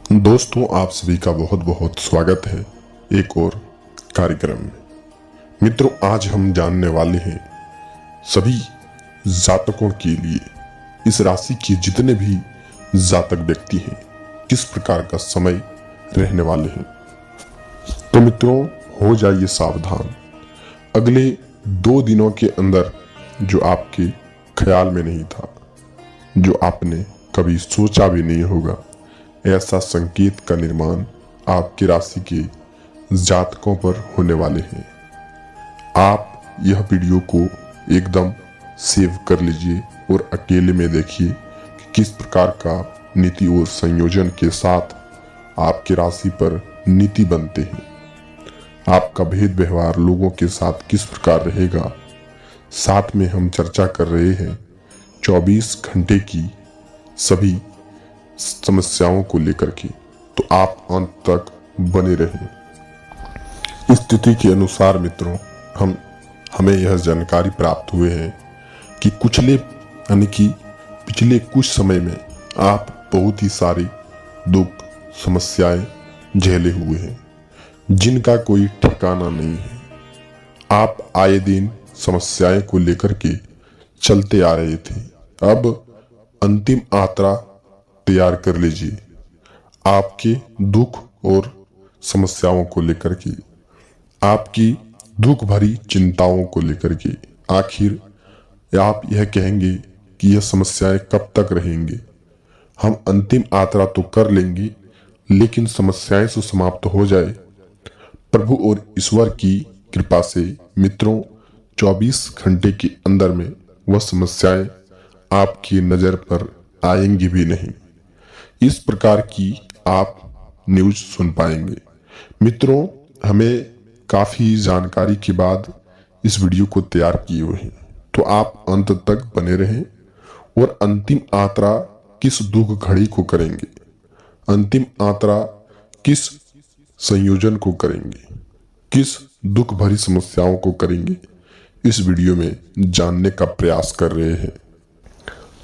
दोस्तों, आप सभी का बहुत बहुत स्वागत है एक और कार्यक्रम में। मित्रों, आज हम जानने वाले हैं सभी जातकों के लिए, इस राशि के जितने भी जातक व्यक्ति हैं, किस प्रकार का समय रहने वाले हैं। तो मित्रों, हो जाइए सावधान। अगले 2 दिनों के अंदर जो आपके ख्याल में नहीं था, जो आपने कभी सोचा भी नहीं होगा, ऐसा संकेत का निर्माण आपकी राशि के जातकों पर होने वाले हैं। आप यह वीडियो को एकदम सेव कर लीजिए और अकेले में देखिए कि किस प्रकार का नीति और संयोजन के साथ आपकी राशि पर नीति बनते हैं। आपका भेद व्यवहार लोगों के साथ किस प्रकार रहेगा। साथ में हम चर्चा कर रहे हैं 24 घंटे की सभी समस्याओं को लेकर के, तो आप अंत तक बने रहें। इस स्थिति के अनुसार मित्रों, हमें यह जानकारी प्राप्त हुए हैं कि पिछले कुछ समय में आप बहुत ही सारी दुख समस्याएं झेले हुए हैं, जिनका कोई ठिकाना नहीं है। आप आए दिन समस्याएं को लेकर के चलते आ रहे थे। अब अंतिम यात्रा तैयार कर लीजिए। आपके दुख और समस्याओं को लेकर के, आपकी दुख भरी चिंताओं को लेकर के, आखिर आप यह कहेंगे कि यह समस्याएं कब तक रहेंगे। हम अंतिम यात्रा तो कर लेंगे, लेकिन समस्याएं तो समाप्त हो जाए। प्रभु और ईश्वर की कृपा से मित्रों, 24 घंटे के अंदर में वह समस्याएं आपकी नजर पर आएंगी भी नहीं। इस प्रकार की आप न्यूज सुन पाएंगे। मित्रों, हमें काफी जानकारी के बाद इस वीडियो को तैयार किए हुए हैं, तो आप अंत तक बने रहें। और अंतिम यात्रा किस दुख घड़ी को करेंगे, अंतिम यात्रा किस संयोजन को करेंगे, किस दुख भरी समस्याओं को करेंगे, इस वीडियो में जानने का प्रयास कर रहे हैं।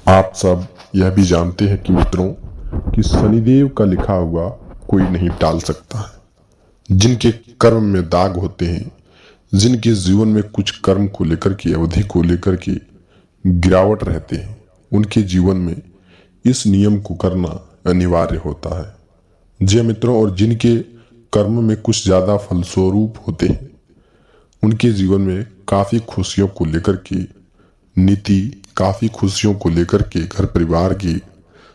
आप सब यह भी जानते हैं कि मित्रों, कि शनिदेव का लिखा हुआ कोई नहीं टाल सकता है। जिनके कर्म में दाग होते हैं, जिनके जीवन में कुछ कर्म को लेकर के, अवधि को लेकर के गिरावट रहते हैं, उनके जीवन में इस नियम को करना अनिवार्य होता है। जी मित्रों, और जिनके कर्म में कुछ ज्यादा फलस्वरूप होते हैं, उनके जीवन में काफी खुशियों को लेकर के नीति, काफी खुशियों को लेकर के घर परिवार की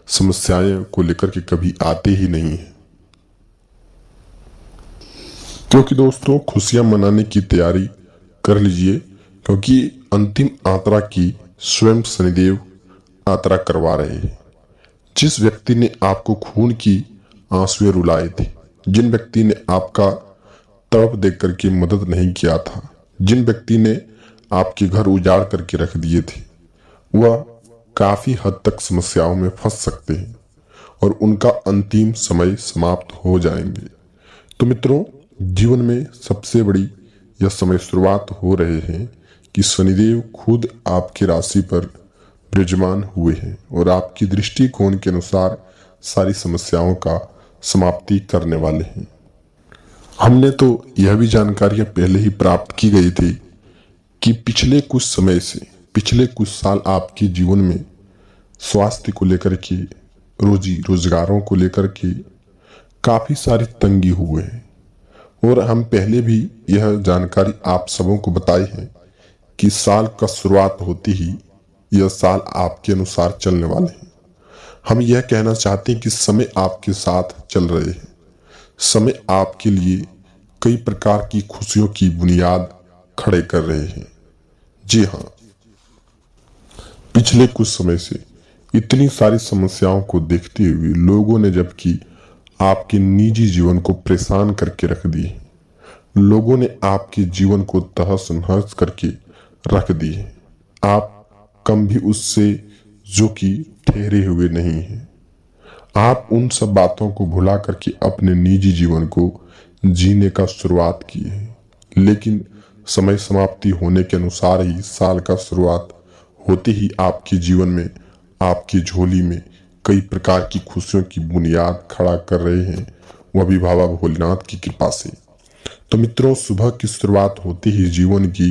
समस्याएं को लेकर के कभी आते ही नहीं है। क्योंकि दोस्तों, खुशियां मनाने की तैयारी कर लीजिए, क्योंकि अंतिम यात्रा की स्वयं शनिदेव यात्रा करवा रहे हैं। जिस व्यक्ति ने आपको खून की आंसुएं रुलाए थे, जिन व्यक्ति ने आपका तड़प देख करके मदद नहीं किया था, जिन व्यक्ति ने आपके घर उजाड़ करके रख दिए थे, वह काफी हद तक समस्याओं में फंस सकते हैं और उनका अंतिम समय समाप्त हो जाएंगे। तो मित्रों, जीवन में सबसे बड़ी यह समय शुरुआत हो रहे हैं कि शनिदेव खुद आपकी राशि पर विराजमान हुए हैं और आपकी दृष्टिकोण के अनुसार सारी समस्याओं का समाप्ति करने वाले हैं। हमने तो यह भी जानकारियां पहले ही प्राप्त की गई थी कि पिछले कुछ समय से, पिछले कुछ साल आपके जीवन में स्वास्थ्य को लेकर के, रोजी रोजगारों को लेकर के काफी सारी तंगी हुए हैं। और हम पहले भी यह जानकारी आप सबों को बताई है कि साल का शुरुआत होती ही यह साल आपके अनुसार चलने वाले हैं। हम यह कहना चाहते हैं कि समय आपके साथ चल रहे हैं। समय आपके लिए कई प्रकार की खुशियों की बुनियाद खड़े कर रहे हैं। जी हाँ, पिछले कुछ समय से इतनी सारी समस्याओं को देखते हुए लोगों ने जबकि आपके निजी जीवन को परेशान करके रख दिए, लोगों ने आपके जीवन को तहस नहस करके रख दिए, आप कम भी उससे जो कि ठहरे हुए नहीं हैं। आप उन सब बातों को भुला करके अपने निजी जीवन को जीने का शुरुआत किए हैं। लेकिन समय समाप्ति होने के अनुसार ही साल का शुरुआत होते ही आपके जीवन में, आपकी झोली में कई प्रकार की खुशियों की बुनियाद खड़ा कर रहे हैं, वह भी बाबा भोलेनाथ की कृपा से। तो मित्रों, सुबह की शुरुआत होते ही जीवन की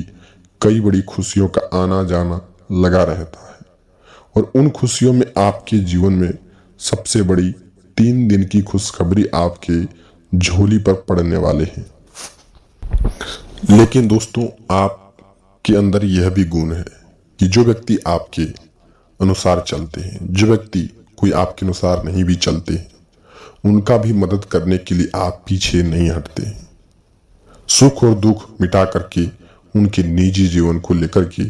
कई बड़ी खुशियों का आना जाना लगा रहता है, और उन खुशियों में आपके जीवन में सबसे बड़ी 3 दिन की खुशखबरी आपके झोली पर पड़ने वाले हैं। लेकिन दोस्तों, आपके अंदर यह भी गुण है कि जो व्यक्ति आपके अनुसार चलते हैं, जो व्यक्ति कोई आपके अनुसार नहीं भी चलते हैं, उनका भी मदद करने के लिए आप पीछे नहीं हटते हैं। सुख और दुख मिटा करके उनके निजी जीवन को लेकर के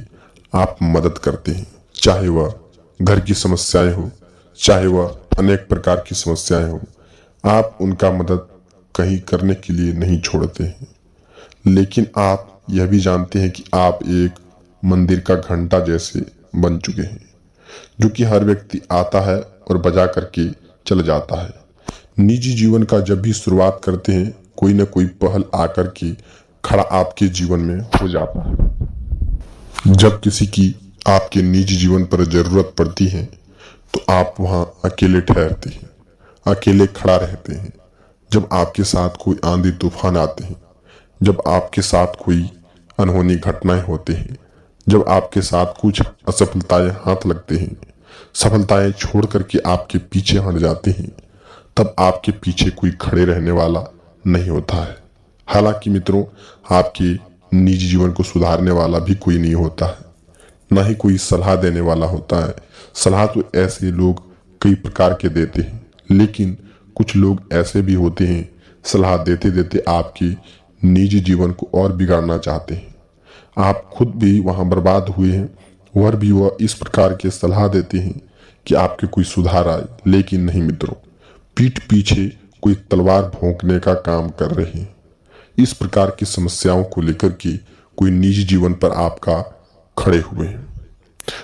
आप मदद करते हैं, चाहे वह घर की समस्याएं हो, चाहे वह अनेक प्रकार की समस्याएं हो, आप उनका मदद कहीं करने के लिए नहीं छोड़ते हैं। लेकिन आप यह भी जानते हैं कि आप एक मंदिर का घंटा जैसे बन चुके हैं, जो कि हर व्यक्ति आता है और बजा करके चल जाता है। निजी जीवन का जब भी शुरुआत करते हैं, कोई ना कोई पहल आकर के खड़ा आपके जीवन में हो जाता है। जब किसी की आपके निजी जीवन पर जरूरत पड़ती है तो आप वहां अकेले ठहरते हैं, अकेले खड़ा रहते हैं। जब आपके साथ कोई आंधी तूफान आते हैं, जब आपके साथ कोई अनहोनी घटनाएं होते हैं, जब आपके साथ कुछ असफलताएं हाथ लगते हैं, सफलताएं छोड़ करके आपके पीछे हट जाते हैं, तब आपके पीछे कोई खड़े रहने वाला नहीं होता है। हालांकि मित्रों, आपके निजी जीवन को सुधारने वाला भी कोई नहीं होता है, ना ही कोई सलाह देने वाला होता है। सलाह तो ऐसे लोग कई प्रकार के देते हैं, लेकिन कुछ लोग ऐसे भी होते हैं, सलाह देते देते आपके निजी जीवन को और बिगाड़ना चाहते हैं। आप खुद भी वहां बर्बाद हुए हैं, और भी वह इस प्रकार के सलाह देते हैं कि आपके कोई सुधार आए। लेकिन नहीं मित्रों, पीठ पीछे कोई तलवार भोंकने का काम कर रहे हैं। इस प्रकार की समस्याओं को लेकर के कोई निजी जीवन पर आपका खड़े हुए हैं।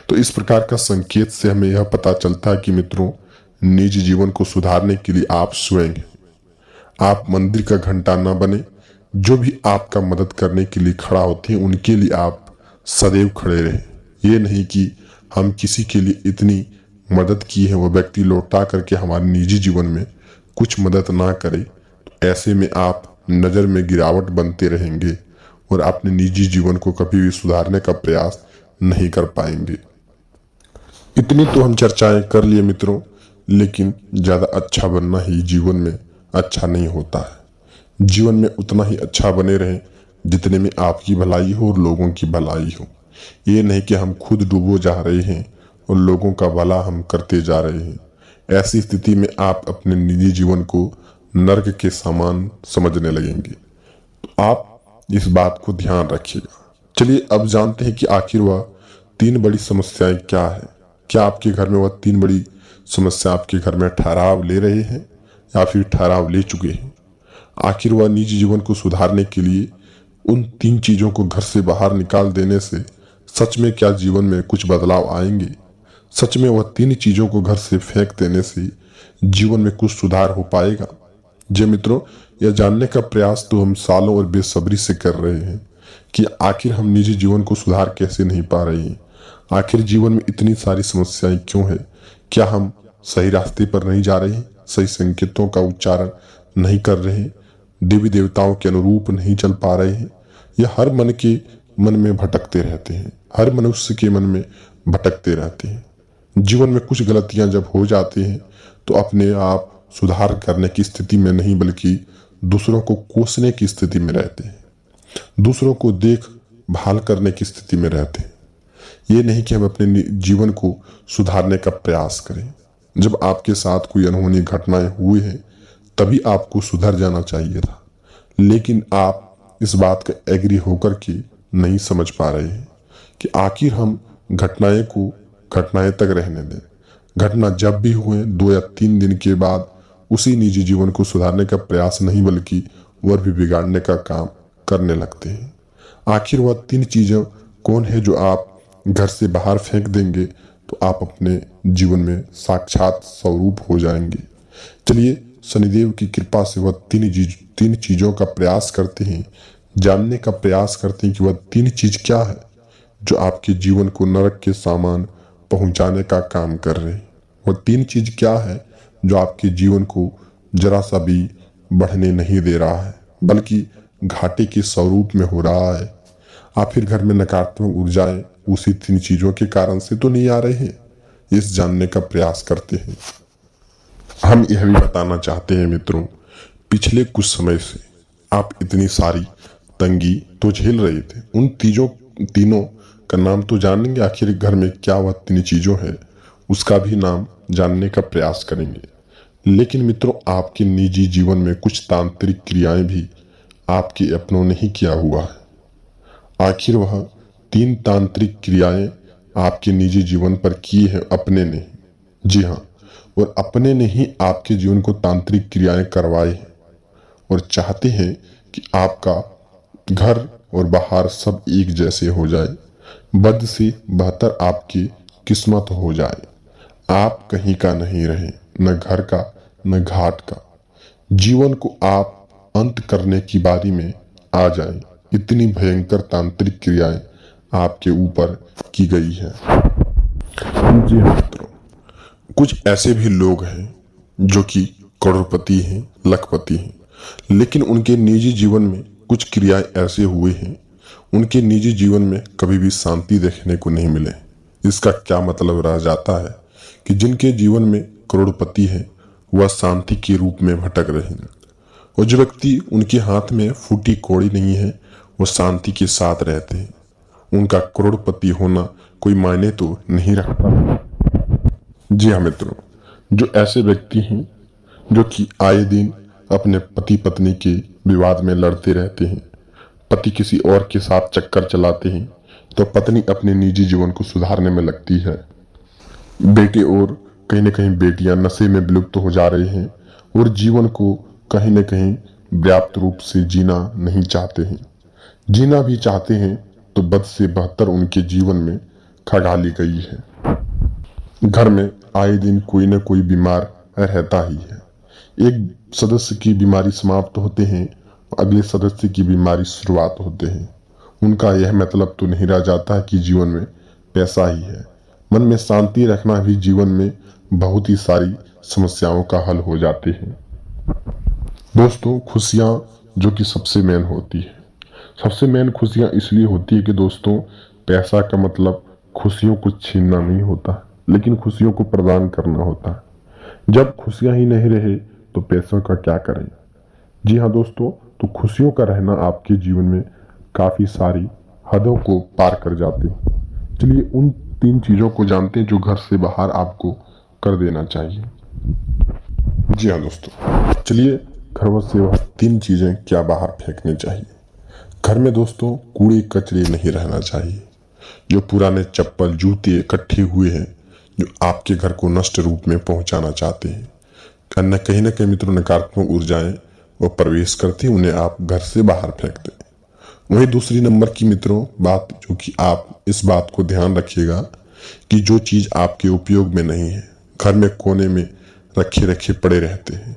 तो इस प्रकार का संकेत से हमें यह पता चलता है कि मित्रों, निजी जीवन को सुधारने के लिए आप स्वयं हैं। आप मंदिर का घंटा ना बने। जो भी आपका मदद करने के लिए खड़ा होते हैं, उनके लिए आप सदैव खड़े रहें। ये नहीं कि हम किसी के लिए इतनी मदद की है, वह व्यक्ति लौटा करके हमारे निजी जीवन में कुछ मदद ना करे, तो ऐसे में आप नजर में गिरावट बनते रहेंगे और अपने निजी जीवन को कभी भी सुधारने का प्रयास नहीं कर पाएंगे। इतनी तो हम चर्चाएं कर लिए मित्रों, लेकिन ज्यादा अच्छा बनना ही जीवन में अच्छा नहीं होता है। जीवन में उतना ही अच्छा बने रहें जितने में आपकी भलाई हो और लोगों की भलाई हो। ये नहीं कि हम खुद डूबो जा रहे हैं और लोगों का भला हम करते जा रहे हैं। ऐसी स्थिति में आप अपने निजी जीवन को नर्क के समान समझने लगेंगे। तो आप इस बात को ध्यान रखिएगा। चलिए अब जानते हैं कि आखिर वह 3 बड़ी समस्याएं क्या है। क्या आपके घर में वह 3 बड़ी समस्या आपके घर में ठहराव ले रहे हैं या फिर ठहराव ले चुके हैं? आखिर वह निजी जीवन को सुधारने के लिए उन 3 चीजों को घर से बाहर निकाल देने से सच में क्या जीवन में कुछ बदलाव आएंगे? सच में वह 3 चीजों को घर से फेंक देने से जीवन में कुछ सुधार हो पाएगा? जी मित्रों, यह जानने का प्रयास तो हम सालों और बेसब्री से कर रहे हैं कि आखिर हम निजी जीवन को सुधार कैसे नहीं पा रहे हैं। आखिर जीवन में इतनी सारी समस्याएं क्यों है? क्या हम सही रास्ते पर नहीं जा रहे हैं? सही संकेतों का उच्चारण नहीं कर रहे हैं? देवी देवताओं के अनुरूप नहीं चल पा रहे हैं? यह हर मन में भटकते रहते हैं, हर मनुष्य के मन में भटकते रहते हैं। जीवन में कुछ गलतियां जब हो जाती हैं तो अपने आप सुधार करने की स्थिति में नहीं, बल्कि दूसरों को कोसने की स्थिति में रहते हैं, दूसरों को देख भाल करने की स्थिति में रहते हैं। ये नहीं कि हम अपने जीवन को सुधारने का प्रयास करें। जब आपके साथ कोई अनहोनी घटनाएं हुई हैं, तभी आपको सुधर जाना चाहिए था, लेकिन आप इस बात का एग्री होकर के नहीं समझ पा रहे हैं कि आखिर हम घटनाएं को घटनाएं तक रहने दें। घटना जब भी हुए 2 या 3 दिन के बाद उसी निजी जीवन को सुधारने का प्रयास नहीं, बल्कि और भी बिगाड़ने का काम करने लगते हैं। आखिर वह 3 चीजें कौन है जो आप घर से बाहर फेंक देंगे तो आप अपने जीवन में साक्षात स्वरूप हो जाएंगे। चलिए शनिदेव की कृपा से वह 3 चीजों का प्रयास करते हैं, जानने का प्रयास करते हैं कि वह 3 चीज क्या है जो आपके जीवन को नरक के सामान पहुंचाने का काम कर रहे हैं। वो 3 चीज क्या है जो आपके जीवन को जरा सा भी बढ़ने नहीं दे रहा है, बल्कि घाटे के स्वरूप में हो रहा है। आखिर घर में नकारात्मक ऊर्जाएं उसी 3 चीजों के कारण से तो नहीं आ रहे हैं, इस जानने का प्रयास करते हैं। हम यह भी बताना चाहते हैं मित्रों, पिछले कुछ समय से आप इतनी सारी तंगी तो झेल रहे थे, उन तीनों का नाम तो जानेंगे। आखिर घर में क्या वह 3 चीजों है उसका भी नाम जानने का प्रयास करेंगे। लेकिन मित्रों, आपके निजी जीवन में कुछ तांत्रिक क्रियाएं भी आपके अपनों ने ही किया हुआ है। आखिर वह 3 तांत्रिक क्रियाएं आपके निजी जीवन पर की है अपने ने, जी हाँ, और अपने ने ही आपके जीवन को तांत्रिक क्रियाएं करवाई हैं और चाहते हैं कि आपका घर और बाहर सब एक जैसे हो जाए, बद से बेहतर आपकी किस्मत हो जाए, आप कहीं का नहीं रहे, न घर का न घाट का, जीवन को आप अंत करने की बारी में आ जाए। इतनी भयंकर तांत्रिक क्रियाएं आपके ऊपर की गई है। जी हाँ मित्रों, कुछ ऐसे भी लोग हैं जो कि करोड़पति हैं, लखपति हैं, लेकिन उनके निजी जीवन में कुछ क्रियाएं ऐसे हुए हैं, उनके निजी जीवन में कभी भी शांति देखने को नहीं मिले। इसका क्या मतलब रह जाता है कि जिनके जीवन में करोड़पति है वह शांति के रूप में भटक रहे हैं, और जो व्यक्ति उनके हाथ में फूटी कौड़ी नहीं है वो शांति के साथ रहते हैं। उनका करोड़पति होना कोई मायने तो नहीं रखता। जी हाँ मित्रों, जो ऐसे व्यक्ति हैं जो कि आए दिन अपने पति पत्नी के विवाद में लड़ते रहते हैं, पति किसी और के साथ चक्कर चलाते हैं तो पत्नी अपने निजी जीवन को सुधारने में लगती है, बेटे और कहीं न कहीं बेटियां नशे में विलुप्त हो जा रहे हैं और जीवन को कहीं न कहीं व्याप्त रूप से जीना नहीं चाहते हैं। जीना भी चाहते हैं तो बद से बेहतर उनके जीवन में खगाली गई है। घर में आए दिन कोई न कोई बीमार रहता ही है। एक सदस्य की बीमारी समाप्त होते हैं, अगले सदस्य की बीमारी शुरुआत होते हैं। उनका यह मतलब तो नहीं रह जाता कि जीवन में पैसा ही है। मन में शांति रखना भी जीवन में बहुत ही सारी समस्याओं का हल हो जाते हैं। दोस्तों, खुशियां जो कि सबसे मेन होती है, सबसे मेन खुशियां इसलिए होती है कि दोस्तों, पैसा का मतलब खुशियों को छीनना नहीं होता, लेकिन खुशियों को प्रदान करना होता है। जब खुशियां ही नहीं रहे तो पैसों का क्या करें। जी हाँ दोस्तों, तो खुशियों का रहना आपके जीवन में काफी सारी हदों को पार कर जाते हैं। चलिए उन 3 चीजों को जानते हैं जो घर से बाहर आपको कर देना चाहिए। जी हाँ दोस्तों, चलिए घर से वह 3 चीजें क्या बाहर फेंकनी चाहिए। घर में दोस्तों कूड़े कचरे नहीं रहना चाहिए। जो पुराने चप्पल जूते इकट्ठे हुए हैं जो आपके घर को नष्ट रूप में पहुंचाना चाहते हैं, कहीं न कहीं मित्रों नकारात्मक ऊर्जाएं वो प्रवेश करती हैं, उन्हें आप घर से बाहर फेंक दें। वही दूसरी नंबर की मित्रों बात जो कि आप इस बात को ध्यान रखिएगा कि जो चीज आपके उपयोग में नहीं है, घर में कोने में रखे रखे पड़े रहते हैं,